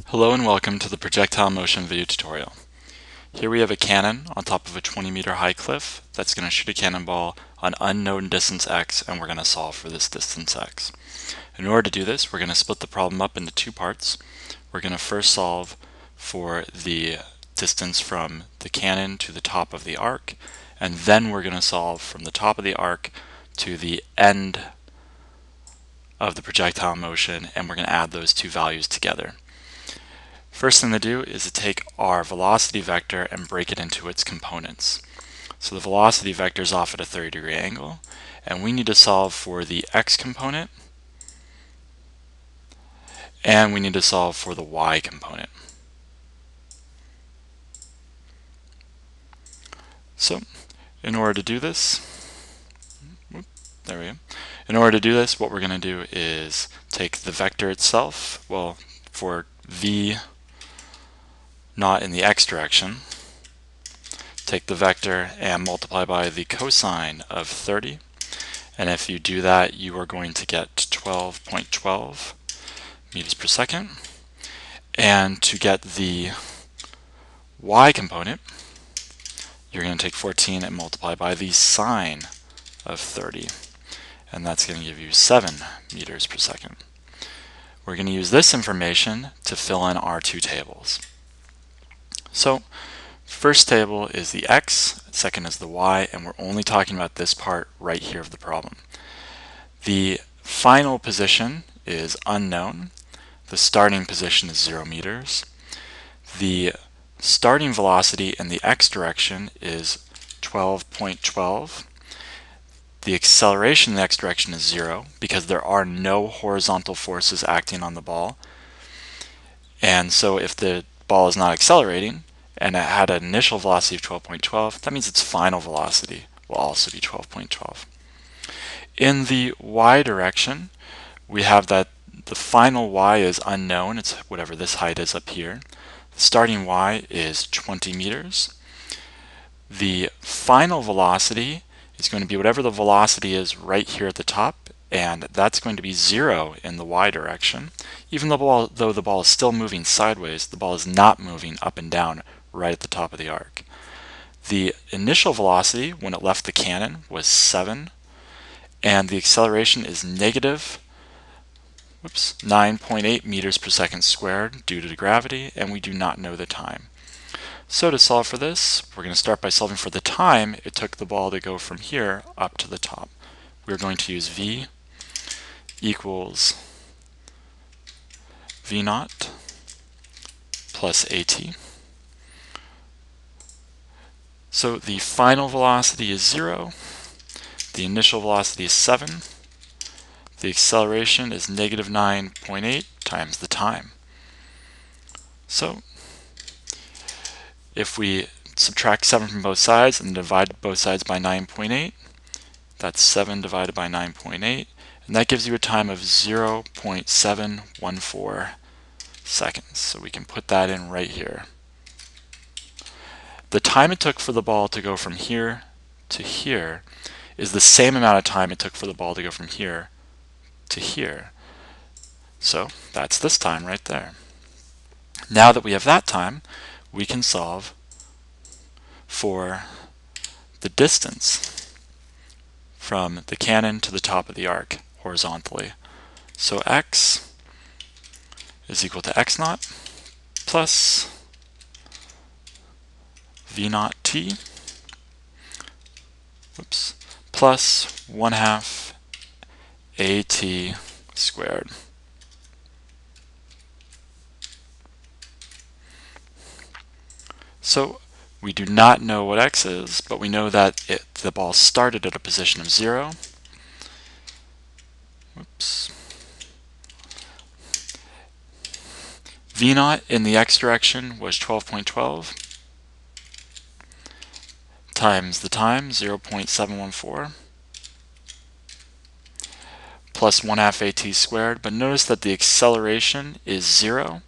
Hello and welcome to the Projectile Motion video tutorial. Here we have a cannon on top of a 20-meter high cliff that's going to shoot a cannonball on unknown distance x, and we're going to solve for this distance x. In order to do this, we're going to split the problem up into two parts. We're going to first solve for the distance from the cannon to the top of the arc, and then we're going to solve from the top of the arc to the end of the projectile motion, and we're going to add those two values together. First thing to do is to take our velocity vector and break it into its components. So the velocity vector is off at a 30-degree angle, and we need to solve for the x component, and we need to solve for the y component. So in order to do this, In order to do this, what we're going to do is take the vector itself, well, for v not in the x direction, take the vector and multiply by the cosine of 30, and if you do that, you are going to get 12.12 meters per second. And to get the y component, you're going to take 14 and multiply by the sine of 30, and that's going to give you 7 meters per second. We're going to use this information to fill in our two tables. So first table is the x, second is the y, and we're only talking about this part right here of the problem. The final position is unknown. The starting position is 0 meters. The starting velocity in the x direction is 12.12. The acceleration in the x direction is 0 because there are no horizontal forces acting on the ball. And so if the ball is not accelerating and it had an initial velocity of 12.12, that means its final velocity will also be 12.12. In the y direction, we have that the final y is unknown. It's whatever this height is up here. The starting y is 20 meters. The final velocity is going to be whatever the velocity is right here at the top, and that's going to be 0 in the y direction. Even though the ball is still moving sideways, the ball is not moving up and down right at the top of the arc. The initial velocity when it left the cannon was 7, and the acceleration is negative 9.8 meters per second squared due to gravity, and we do not know the time. So to solve for this, we're going to start by solving for the time it took the ball to go from here up to the top. We're going to use v equals v naught plus at. So the final velocity is 0, the initial velocity is 7, the acceleration is negative 9.8 times the time. So if we subtract 7 from both sides and divide both sides by 9.8, that's 7 divided by 9.8, and that gives you a time of 0.714 seconds. So we can put that in right here. The time it took for the ball to go from here to here is the same amount of time it took for the ball to go from here to here. So that's this time right there. Now that we have that time, we can solve for the distance from the cannon to the top of the arc horizontally. So x is equal to x naught plus v naught t plus 1/2 at squared. So we do not know what x is, but we know that the ball started at a position of 0. V naught in the x direction was 12.12 times the time, 0.714, plus 1/2 at squared. But notice that the acceleration is 0.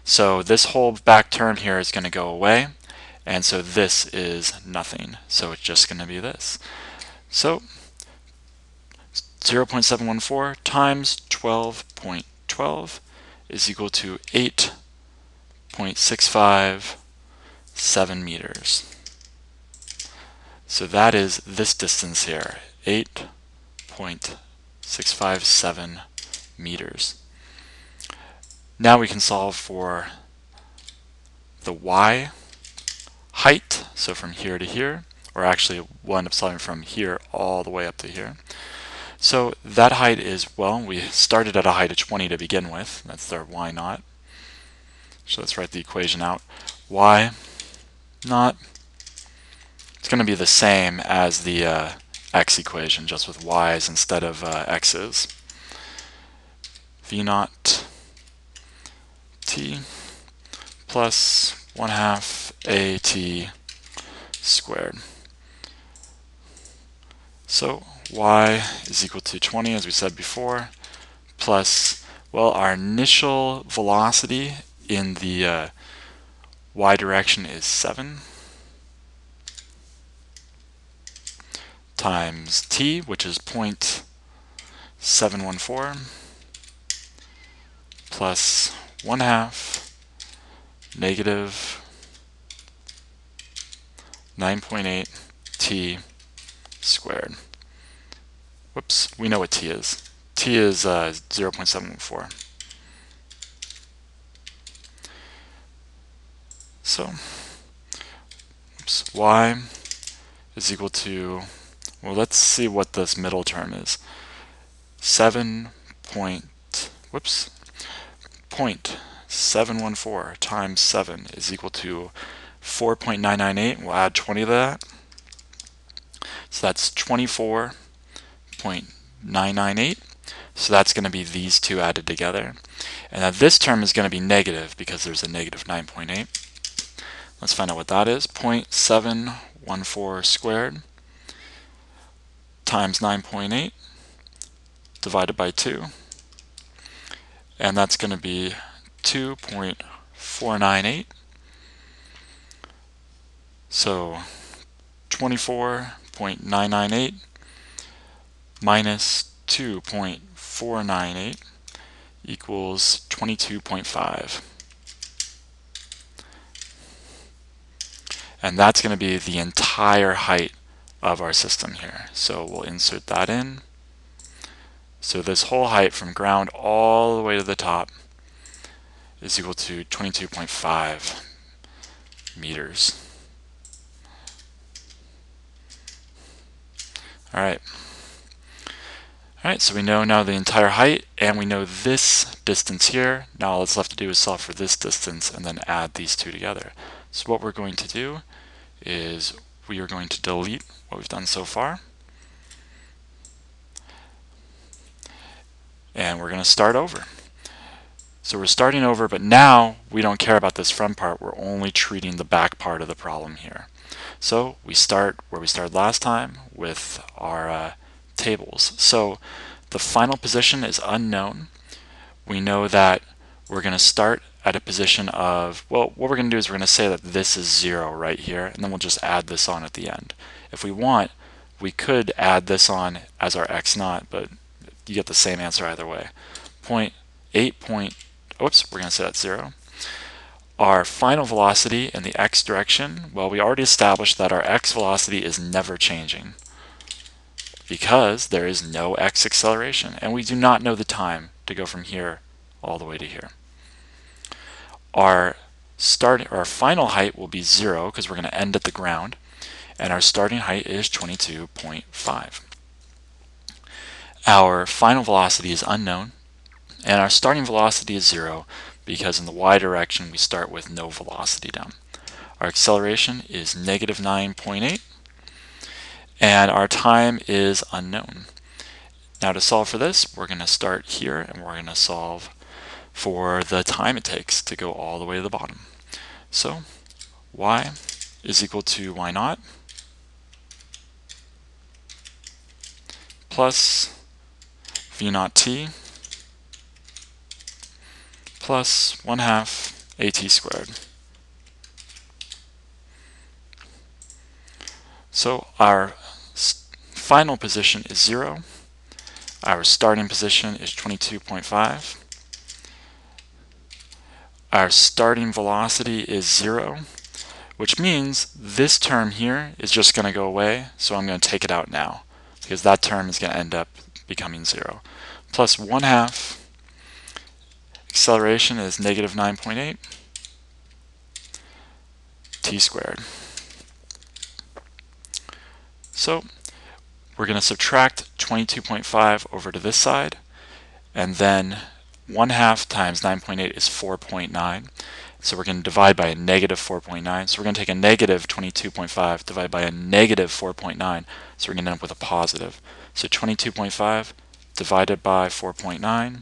So this whole back term here is going to go away, and so this is nothing. So it's just going to be this. So 0.714 times 12.12 is equal to 8 8.657 meters. So that is this distance here, 8.657 meters. Now we can solve for the y height, so from here to here, or actually we'll end up solving from here all the way up to here. So that height is, well, we started at a height of 20 to begin with. That's our y naught. So let's write the equation out. Y naught, it's going to be the same as the x equation, just with y's instead of x's. V naught t plus 1/2 at squared. So y is equal to 20, as we said before, plus, well, our initial velocity in the y direction is 7 times t, which is 0.714, plus 1/2 negative 9.8 t squared. Whoops, we know what t is. T is 0.714. So, y is equal to, well, let's see what this middle term is. 0.714 times 7 is equal to 4.998. We'll add 20 to that. So that's 24.998. So that's going to be these two added together. And now this term is going to be negative because there's a negative 9.8. Let's find out what that is. 0.714 squared times 9.8 divided by 2. And that's going to be 2.498. So 24.998 minus 2.498 equals 22.5. And that's going to be the entire height of our system here. So we'll insert that in. So this whole height from ground all the way to the top is equal to 22.5 meters. Alright, so we know now the entire height, and we know this distance here. Now all that's left to do is solve for this distance and then add these two together. So what we're going to do is we are going to delete what we've done so far. And we're going to start over. So we're starting over, but now we don't care about this front part. We're only treating the back part of the problem here. So we start where we started last time with our tables. So the final position is unknown. We know that we're going to start at a position of, well, what we're going to do is we're going to say that this is 0 right here, and then we'll just add this on at the end. If we want, we could add this on as our x naught, but you get the same answer either way. 0.8. Oops, we're going to say that's 0. Our final velocity in the x direction, well, we already established that our x velocity is never changing because there is no x acceleration, and we do not know the time to go from here all the way to here. Our final height will be 0 because we're going to end at the ground, and our starting height is 22.5. Our final velocity is unknown, and our starting velocity is 0 because in the y direction we start with no velocity down. Our acceleration is negative 9.8, and our time is unknown. Now to solve for this, we're going to start here and we're going to solve for the time it takes to go all the way to the bottom. So y is equal to y naught plus v naught t plus 1/2 at squared. So our final position is 0. Our starting position is 22.5. our starting velocity is 0, which means this term here is just going to go away, so I'm going to take it out now, because that term is going to end up becoming 0. Plus 1/2 acceleration is negative 9.8 t squared. So we're going to subtract 22.5 over to this side, and then 1/2 times 9.8 is 4.9. So we're going to divide by a negative 4.9. So we're going to take a negative 22.5, divide by a negative 4.9. So we're going to end up with a positive. So 22.5 divided by 4.9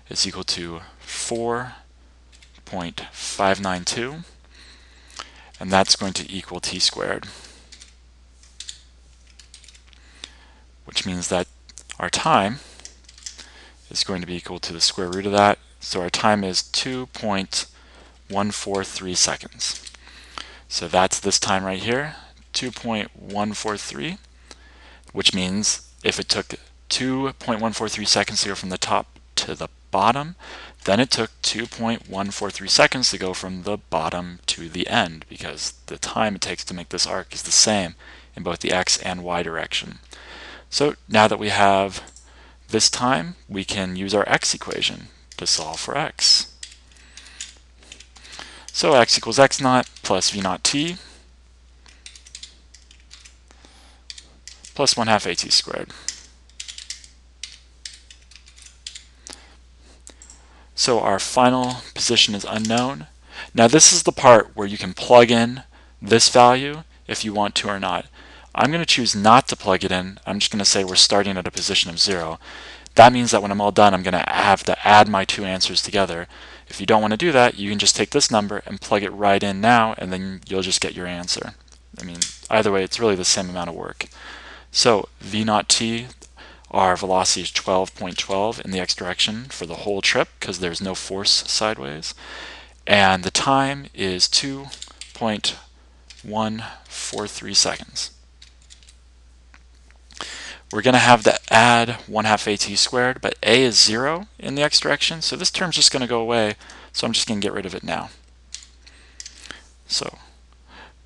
is equal to 4.592. And that's going to equal t squared, which means that our time is going to be equal to the square root of that. So our time is 2.143 seconds. So that's this time right here, 2.143, which means if it took 2.143 seconds to go from the top to the bottom, then it took 2.143 seconds to go from the bottom to the end, because the time it takes to make this arc is the same in both the x and y direction. So now that we have this time, we can use our x equation to solve for x. So x equals x naught plus v naught t plus 1/2 at squared. So our final position is unknown. Now this is the part where you can plug in this value if you want to or not. I'm going to choose not to plug it in. I'm just going to say we're starting at a position of 0. That means that when I'm all done, I'm going to have to add my two answers together. If you don't want to do that, you can just take this number and plug it right in now, and then you'll just get your answer. I mean, either way, it's really the same amount of work. So v naught t, our velocity is 12.12 in the x direction for the whole trip, because there's no force sideways. And the time is 2.143 seconds. We're going to have to add 1/2 at squared, but a is 0 in the x direction, so this term's just going to go away, so I'm just going to get rid of it now. So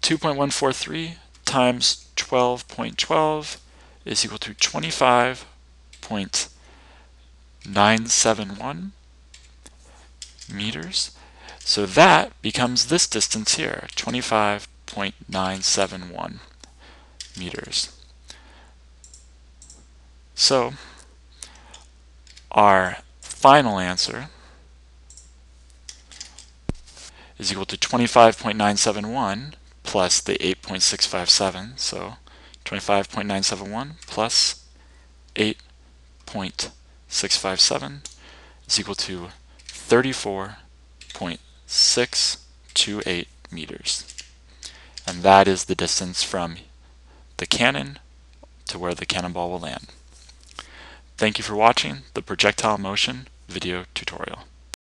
2.143 times 12.12 is equal to 25.971 meters. So that becomes this distance here, 25.971 meters. So our final answer is equal to 25.971 plus the 8.657. So 25.971 plus 8.657 is equal to 34.628 meters. And that is the distance from the cannon to where the cannonball will land. Thank you for watching the Projectile Motion video tutorial.